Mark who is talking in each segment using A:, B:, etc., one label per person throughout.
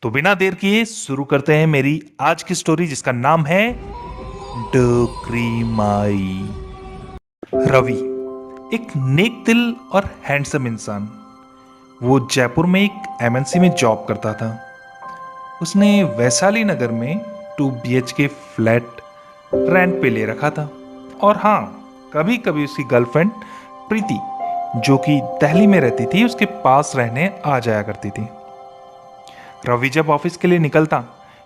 A: तो बिना देर किए शुरू करते हैं मेरी आज की स्टोरी जिसका नाम है डोकरी माई। रवि एक नेक दिल और हैंडसम इंसान। वो जयपुर में एक एमएनसी में जॉब करता था। उसने वैशाली नगर में 2 BHK फ्लैट रेंट पे ले रखा था। और हाँ, कभी कभी उसकी गर्लफ्रेंड प्रीति, जो कि दिल्ली में रहती थी, उसके पास रहने आ जाया करती थी। रवि जब ऑफिस के लिए निकलता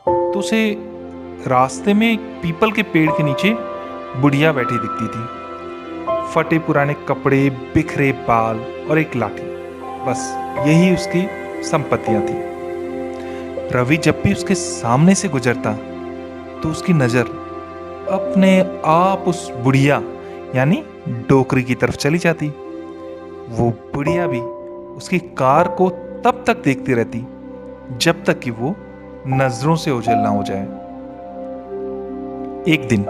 A: तो उसे रास्ते में एक पीपल के पेड़ के नीचे बुढ़िया बैठी दिखती थी। फटे पुराने कपड़े, बिखरे बाल और एक लाठी, बस यही उसकी संपत्तियां थी। रवि जब भी उसके सामने से गुजरता तो उसकी नजर अपने आप उस बुढ़िया यानी डोकरी की तरफ चली जाती। वो बुढ़िया भी उसकी कार को तब तक देखती रहती जब तक कि वो नजरों से ओझल ना हो जाए। एक दिन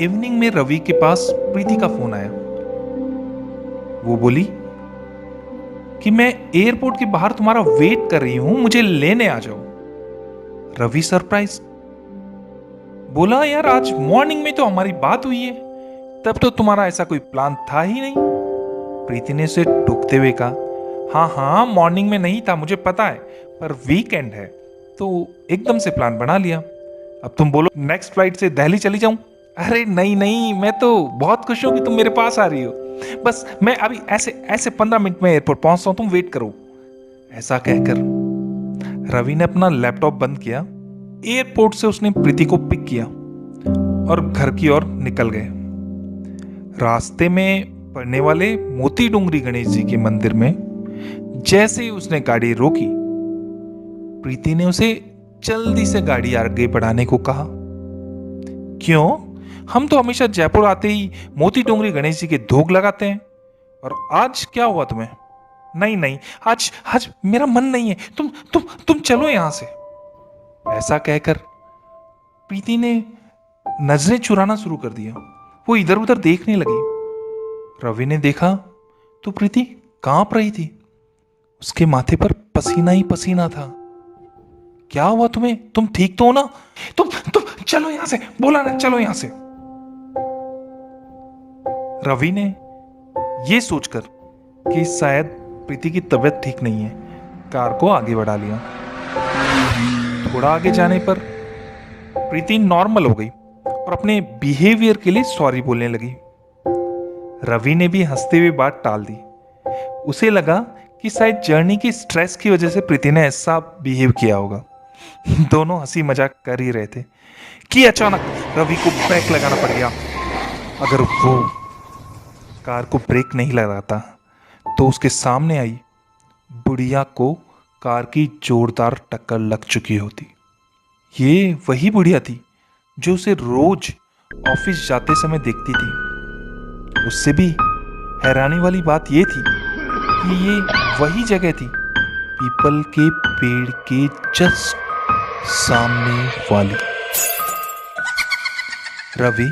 A: इवनिंग में रवि के पास प्रीति का फोन आया। वो बोली कि मैं एयरपोर्ट के बाहर तुम्हारा वेट कर रही हूं, मुझे लेने आ जाओ। रवि सरप्राइज बोला, यार आज मॉर्निंग में तो हमारी बात हुई है, तब तो तुम्हारा ऐसा कोई प्लान था ही नहीं। प्रीति ने उसे टोकते हुए कहा, हाँ हाँ मॉर्निंग में नहीं था, मुझे पता है, पर वीकेंड है तो एकदम से प्लान बना लिया। अब तुम बोलो नेक्स्ट फ्लाइट से दिल्ली चली जाऊं। अरे नहीं नहीं, मैं तो बहुत खुश हूं कि तुम मेरे पास आ रही हो। बस मैं अभी ऐसे ऐसे 15 मिनट में एयरपोर्ट पहुंचता हूं, तुम वेट करो। ऐसा कहकर रवि ने अपना लैपटॉप बंद किया। एयरपोर्ट से उसने प्रीति को पिक किया और घर की ओर निकल गए। रास्ते में पड़ने वाले मोती डोंगरी गणेश जी के मंदिर में जैसे ही उसने गाड़ी रोकी, प्रीति ने उसे जल्दी से गाड़ी आगे बढ़ाने को कहा। क्यों? हम तो हमेशा जयपुर आते ही मोती डोंगरी गणेश जी के धोख लगाते हैं, और आज क्या हुआ तुम्हें? नहीं नहीं, आज आज मेरा मन नहीं है, तुम चलो यहां से। ऐसा कहकर प्रीति ने नजरें चुराना शुरू कर दिया। वो इधर उधर देखने लगी। रवि ने देखा तो प्रीति कांप रही थी। उसके माथे पर पसीना ही पसीना था। क्या हुआ तुम्हें? तुम ठीक तो हो ना? तुम चलो यहां से, बोला ना चलो यहां से। रवि ने यह सोचकर कि शायद प्रीति की तबीयत ठीक नहीं है, कार को आगे बढ़ा लिया। थोड़ा आगे जाने पर प्रीति नॉर्मल हो गई और अपने बिहेवियर के लिए सॉरी बोलने लगी। रवि ने भी हंसते हुए बात टाल दी। उसे लगा कि शायद जर्नी की स्ट्रेस की वजह से प्रीति ने ऐसा बिहेव किया होगा। दोनों हंसी मजाक कर ही रहे थे कि अचानक रवि को ब्रेक लगाना पड़ गया। अगर वो कार को ब्रेक नहीं लगाता तो उसके सामने आई बुढ़िया को कार की जोरदार टक्कर लग चुकी होती। ये वही बुढ़िया थी जो उसे रोज ऑफिस जाते समय देखती थी। उससे भी हैरानी वाली बात यह थी कि ये वही जगह थी, पीपल के पेड़ के जस्ट सामने वाली। रवि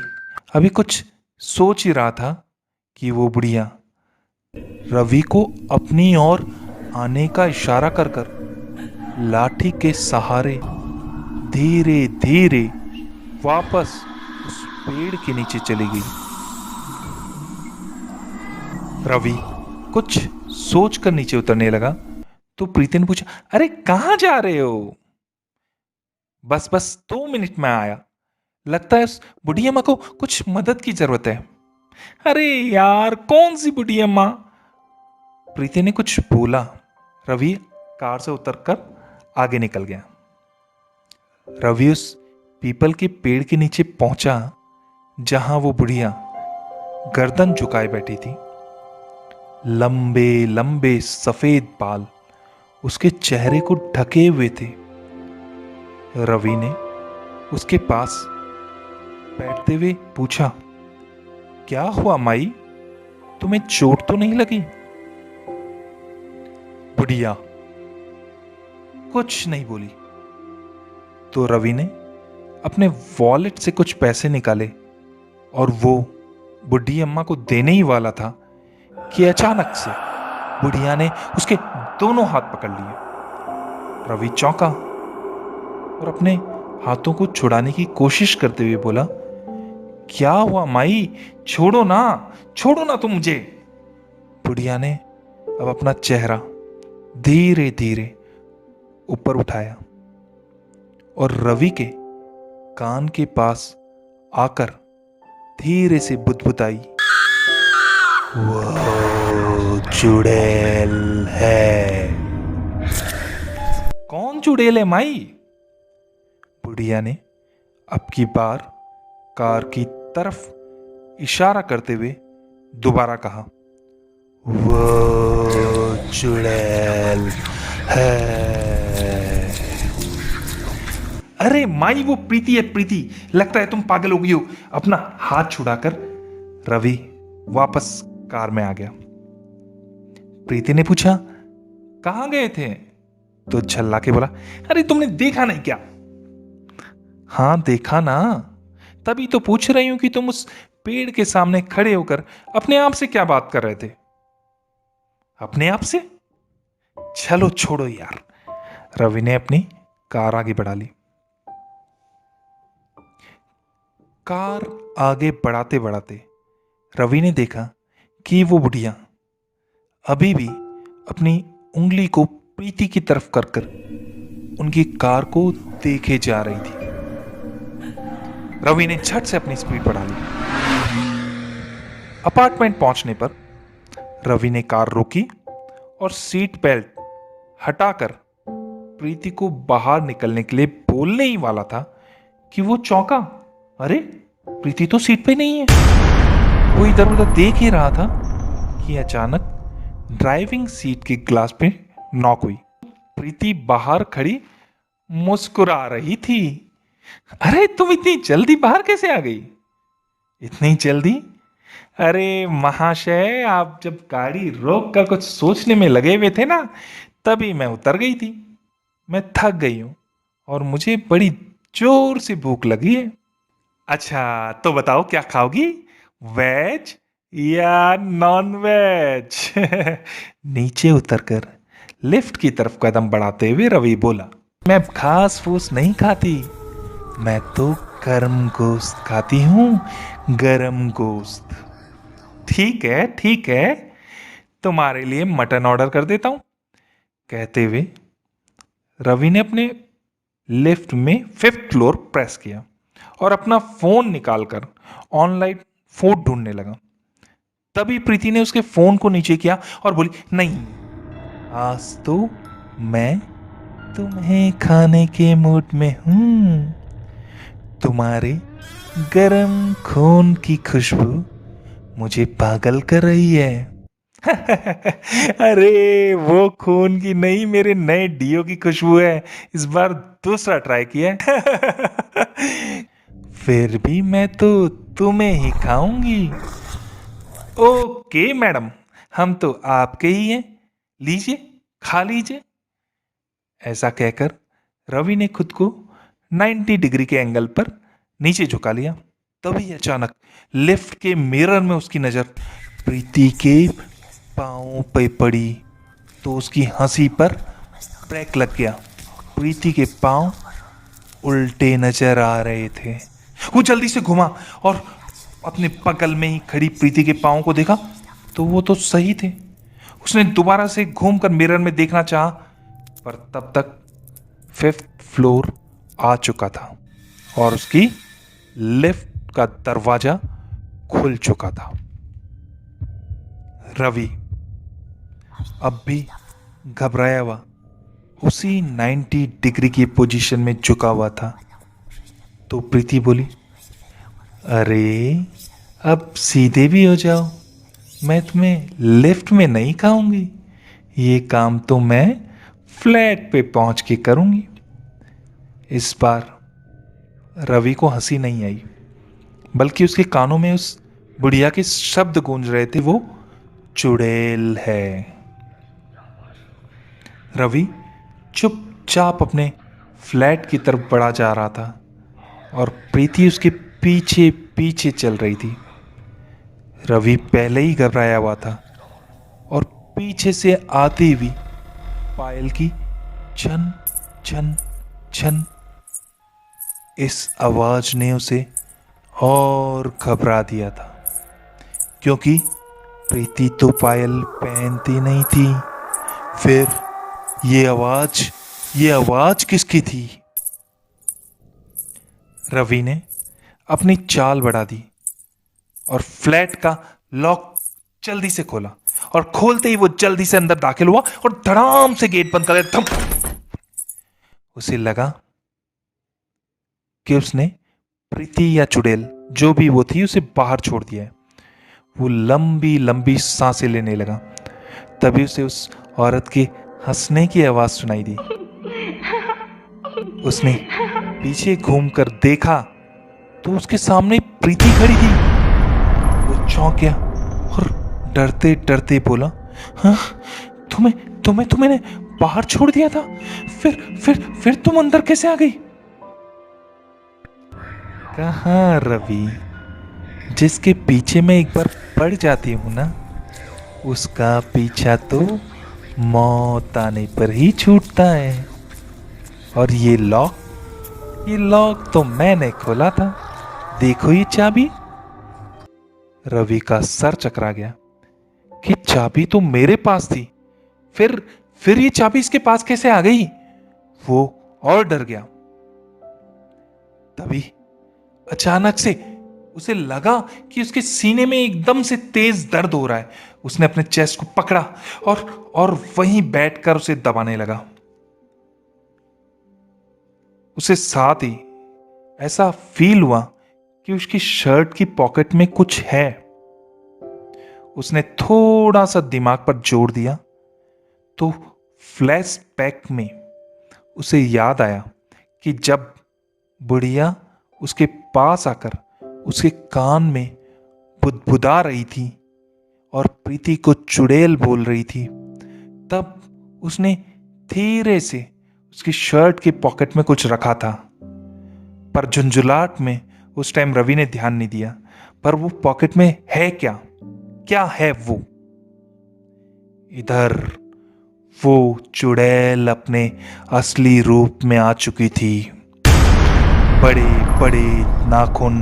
A: अभी कुछ सोच ही रहा था कि वो बुढ़िया रवि को अपनी ओर आने का इशारा कर कर लाठी के सहारे धीरे धीरे वापस उस पेड़ के नीचे चली गई। रवि कुछ सोच कर नीचे उतरने लगा तो प्रीति ने पूछा, अरे कहां जा रहे हो? बस बस 2 मिनट में आया, लगता है उस बुढ़िया माँ को कुछ मदद की जरूरत है। अरे यार कौन सी बुढ़िया माँ? प्रीति ने कुछ बोला। रवि कार से उतरकर आगे निकल गया। रवि उस पीपल के पेड़ के नीचे पहुंचा जहां वो बुढ़िया गर्दन झुकाए बैठी थी। लंबे लंबे सफेद बाल उसके चेहरे को ढके हुए थे। रवि ने उसके पास बैठते हुए पूछा, क्या हुआ माई, तुम्हें चोट तो नहीं लगी? बुढ़िया कुछ नहीं बोली। तो रवि ने अपने वॉलेट से कुछ पैसे निकाले और वो बुढ़ी अम्मा को देने ही वाला था कि अचानक से बुढ़िया ने उसके दोनों हाथ पकड़ लिए। रवि चौंका और अपने हाथों को छुड़ाने की कोशिश करते हुए बोला, क्या हुआ माई? छोड़ो ना तुम मुझे। बुढ़िया ने अब अपना चेहरा धीरे धीरे ऊपर उठाया और रवि के कान के पास आकर धीरे से बुदबुदाई, वो चुड़ैल है। कौन चुड़ैल है माई? बुढ़िया ने अब की बार कार की तरफ इशारा करते हुए दोबारा कहा, वो चुड़ैल है। अरे माई, वो प्रीति है, प्रीति। लगता है तुम पागल हो गई हो। अपना हाथ छुड़ाकर रवि वापस कार में आ गया। प्रीति ने पूछा, कहां गए थे? तो झल्ला के बोला, अरे तुमने देखा नहीं क्या? हाँ देखा ना, तभी तो पूछ रही हूं कि तुम उस पेड़ के सामने खड़े होकर अपने आप से क्या बात कर रहे थे? अपने आप से? चलो छोड़ो यार। रवि ने अपनी कार आगे बढ़ा ली। कार आगे बढ़ाते बढ़ाते रवि ने देखा कि वो बुढ़िया अभी भी अपनी उंगली को प्रीति की तरफ कर कर उनकी कार को देखे जा रही थी। रवि ने झट से अपनी स्पीड बढ़ा ली। अपार्टमेंट पहुंचने पर रवि ने कार रोकी और सीट बेल्ट हटाकर प्रीति को बाहर निकलने के लिए बोलने ही वाला था कि वो चौंका। अरे प्रीति तो सीट पे नहीं है। वो इधर उधर देख ही रहा था कि अचानक ड्राइविंग सीट के ग्लास पे नॉक हुई। प्रीति बाहर खड़ी मुस्कुरा रही थी। अरे तुम इतनी जल्दी बाहर कैसे आ गई? इतनी जल्दी? अरे महाशय, आप जब गाड़ी रोक कर कुछ सोचने में लगे हुए थे ना, तभी मैं उतर गई थी। मैं थक गई हूं और मुझे बड़ी जोर से भूख लगी है। अच्छा तो बताओ क्या खाओगी, वेज या नॉन वेज? नीचे उतरकर लिफ्ट की तरफ कदम बढ़ाते हुए रवि बोला, मैं घास फूस नहीं खाती, मैं तो गर्म गोश्त खाती हूं, गर्म गोश्त। ठीक है, तुम्हारे लिए मटन ऑर्डर कर देता हूं। कहते हुए रवि ने अपने लिफ्ट में 5th फ्लोर प्रेस किया और अपना फोन निकालकर ऑनलाइन फूड ढूंढने लगा। तभी प्रीति ने उसके फोन को नीचे किया और बोली, नहीं, आज तो मैं तुम्हें खाने के मूड में हूं। तुम्हारे गरम खून की खुशबू मुझे पागल कर रही है। अरे वो खून की नहीं, मेरे नए डीओ की खुशबू है। इस बार दूसरा ट्राई किया है। फिर भी मैं तो तुम्हें ही खाऊंगी। ओके मैडम, हम तो आपके ही हैं, लीजिए खा लीजिए। ऐसा कहकर रवि ने खुद को 90 डिग्री के एंगल पर नीचे झुका लिया। तभी अचानक लिफ्ट के मिरर में उसकी नजर प्रीति के पांव पे पड़ी तो उसकी हंसी पर ब्रेक लग गया। प्रीति के पांव उल्टे नजर आ रहे थे। वो जल्दी से घुमा और अपने बगल में ही खड़ी प्रीति के पांव को देखा तो वो तो सही थे। उसने दोबारा से घूमकर मिरर में देखना चाहा, पर तब तक 5th फ्लोर आ चुका था और उसकी लिफ्ट का दरवाजा खुल चुका था। रवि अब भी घबराया हुआ उसी 90 डिग्री की पोजीशन में झुका हुआ था। तो प्रीति बोली, अरे अब सीधे भी हो जाओ, मैं तुम्हें लिफ्ट में नहीं खाऊंगी, ये काम तो मैं फ्लैट पे पहुंच के करूंगी। इस बार रवि को हंसी नहीं आई, बल्कि उसके कानों में उस बुढ़िया के शब्द गूंज रहे थे, वो चुड़ैल है। रवि चुपचाप अपने फ्लैट की तरफ बढ़ा जा रहा था और प्रीति उसके पीछे पीछे चल रही थी। रवि पहले ही घबराया हुआ था और पीछे से आती हुई पायल की छन छन। इस आवाज ने उसे और घबरा दिया था, क्योंकि प्रीति तो पायल पहनती नहीं थी। फिर ये आवाज किसकी थी? रवि ने अपनी चाल बढ़ा दी और फ्लैट का लॉक जल्दी से खोला, और खोलते ही वो जल्दी से अंदर दाखिल हुआ और धड़ाम से गेट बंद कर दिया। उसे लगा कि उसने प्रीति या चुड़ैल जो भी वो थी उसे बाहर छोड़ दिया है। वो लंबी लंबी सांसें लेने लगा। तभी उसे उस औरत के हंसने की आवाज सुनाई दी। उसने पीछे घूमकर देखा तो उसके सामने प्रीति खड़ी थी। वो चौंक गया और डरते डरते बोला, हाँ, तुम्हें बाहर छोड़ दिया था, फिर तुम अंदर कैसे आ गई? कहाँ रवि, जिसके पीछे मैं एक बार पड़ जाती हूं ना, उसका पीछा तो मौत आने पर ही छूटता है। और ये लॉक तो मैंने खोला था। देखो ये चाबी। रवि का सर चकरा गया कि चाबी तो मेरे पास थी, फिर ये चाबी इसके पास कैसे आ गई? वो और डर गया। तभी अचानक से उसे लगा कि उसके सीने में एकदम से तेज दर्द हो रहा है। उसने अपने चेस्ट को पकड़ा और वहीं बैठकर उसे दबाने लगा। उसे साथ ही ऐसा फील हुआ कि उसकी शर्ट की पॉकेट में कुछ है। उसने थोड़ा सा दिमाग पर जोर दिया तो फ्लैशबैक में उसे याद आया कि जब बुढ़िया उसके पास आकर उसके कान में बुदबुदा रही थी और प्रीति को चुड़ैल बोल रही थी, तब उसने धीरे से उसकी शर्ट की पॉकेट में कुछ रखा था। पर झुंझुलाहट में उस टाइम रवि ने ध्यान नहीं दिया। पर वो पॉकेट में है क्या है वो? इधर वो चुड़ैल अपने असली रूप में आ चुकी थी। बड़े बड़े नाखून,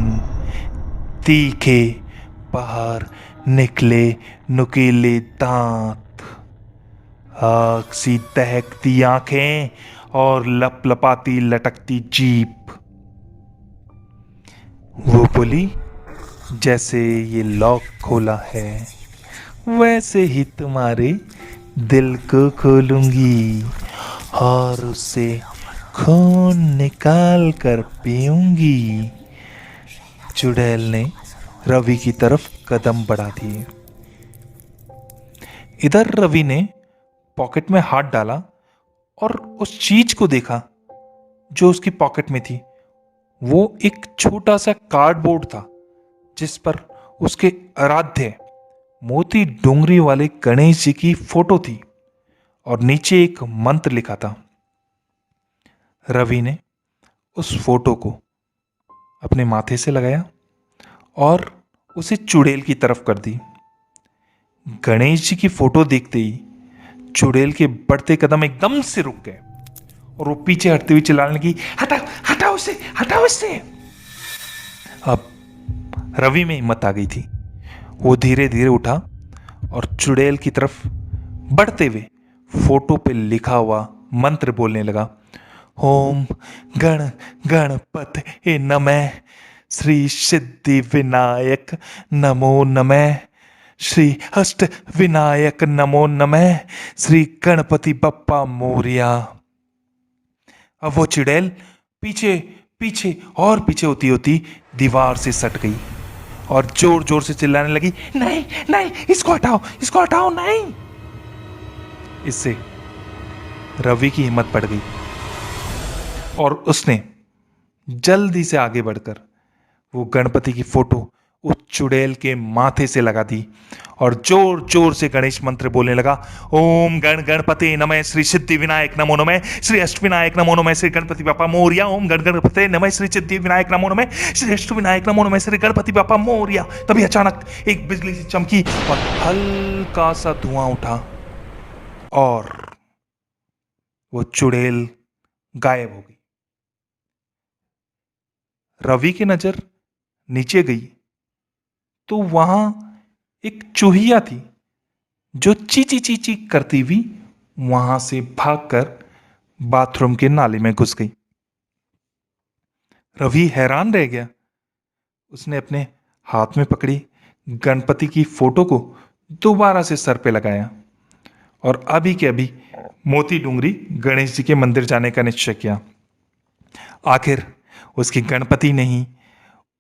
A: तीखे बाहर निकले नुकीले दांत, आग सी दहकती आंखें और लपलपाती लटकती जीभ। वो बोली, जैसे ये लॉक खोला है वैसे ही तुम्हारे दिल को खोलूंगी और उससे खून निकाल कर पीऊंगी। चुड़ैल ने रवि की तरफ कदम बढ़ा दिए। इधर रवि ने पॉकेट में हाथ डाला और उस चीज को देखा जो उसकी पॉकेट में थी। वो एक छोटा सा कार्डबोर्ड था जिस पर उसके आराध्य मोती डोंगरी वाले गणेश जी की फोटो थी और नीचे एक मंत्र लिखा था। रवि ने उस फोटो को अपने माथे से लगाया और उसे चुड़ैल की तरफ कर दी। गणेश जी की फोटो देखते ही चुड़ैल के बढ़ते कदम एकदम से रुक गए और वो पीछे हटते हुए चिल्लाने लगी, हटाओ उसे, हटाओ इससे। अब रवि में हिम्मत आ गई थी। वो धीरे धीरे उठा और चुड़ैल की तरफ बढ़ते हुए फोटो पे लिखा हुआ मंत्र बोलने लगा। ओम गण गणपते नमः, श्री सिद्धि विनायक नमो नमः, श्री अष्ट विनायक नमो नमः, श्री गणपति बप्पा मोरिया। अब वो चुड़ैल पीछे पीछे और पीछे होती होती दीवार से सट गई और जोर जोर से चिल्लाने लगी, नहीं नहीं, इसको हटाओ नहीं। इससे रवि की हिम्मत बढ़ गई और उसने जल्दी से आगे बढ़कर वो गणपति की फोटो उस चुड़ैल के माथे से लगा दी और जोर जोर से गणेश मंत्र बोलने लगा। ओम गण गणपति नमः, श्री सिद्धि विनायक नमो नमः, श्री अष्ट विनायक नमो नमः, श्री गणपति बापा मोरिया। ओम गण गणपति नमः, श्री सिद्धि विनायक नमो नमः, श्री अष्ट विनायक नमो नमः, श्री गणपति बापा मोरिया। तभी अचानक एक बिजली सी चमकी और हल्का सा धुआं उठा और वो चुड़ैल गायब हो गई। रवि की नजर नीचे गई तो वहां एक चूहिया थी जो चींची चींची करती हुई वहां से भागकर बाथरूम के नाले में घुस गई। रवि हैरान रह गया। उसने अपने हाथ में पकड़ी गणपति की फोटो को दोबारा से सर पे लगाया और अभी के अभी मोती डूंगरी गणेश जी के मंदिर जाने का निश्चय किया। आखिर उसकी गणपति ने ही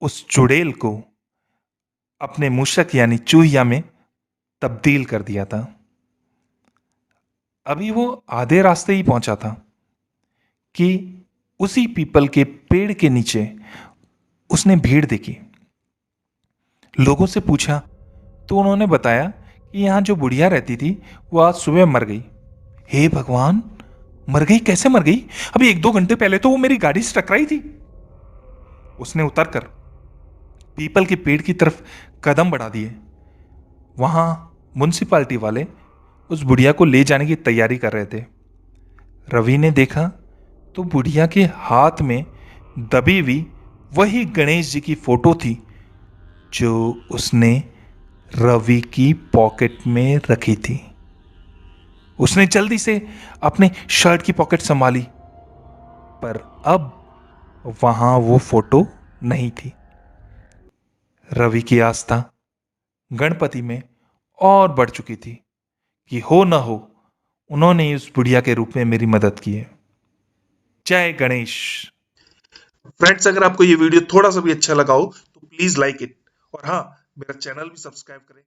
A: उस चुड़ैल को अपने मूषक यानी चूहिया में तब्दील कर दिया था। अभी वो आधे रास्ते ही पहुंचा था कि उसी पीपल के पेड़ के नीचे उसने भीड़ देखी। लोगों से पूछा तो उन्होंने बताया कि यहां जो बुढ़िया रहती थी वो आज सुबह मर गई। हे भगवान, मर गई? कैसे मर गई? अभी 1-2 घंटे पहले तो वो मेरी गाड़ी से टकराई थी। उसने उतरकर पीपल के पेड़ की तरफ कदम बढ़ा दिए। वहां म्युनिसिपालिटी वाले उस बुढ़िया को ले जाने की तैयारी कर रहे थे। रवि ने देखा तो बुढ़िया के हाथ में दबी हुई वही गणेश जी की फोटो थी जो उसने रवि की पॉकेट में रखी थी। उसने जल्दी से अपने शर्ट की पॉकेट संभाली, पर अब वहां वो फोटो नहीं थी। रवि की आस्था गणपति में और बढ़ चुकी थी कि हो न हो उन्होंने उस बुढ़िया के रूप में मेरी मदद की है। जय गणेश।
B: फ्रेंड्स, अगर आपको ये वीडियो थोड़ा सा भी अच्छा लगा हो तो प्लीज लाइक इट और हाँ, मेरा चैनल भी सब्सक्राइब करें।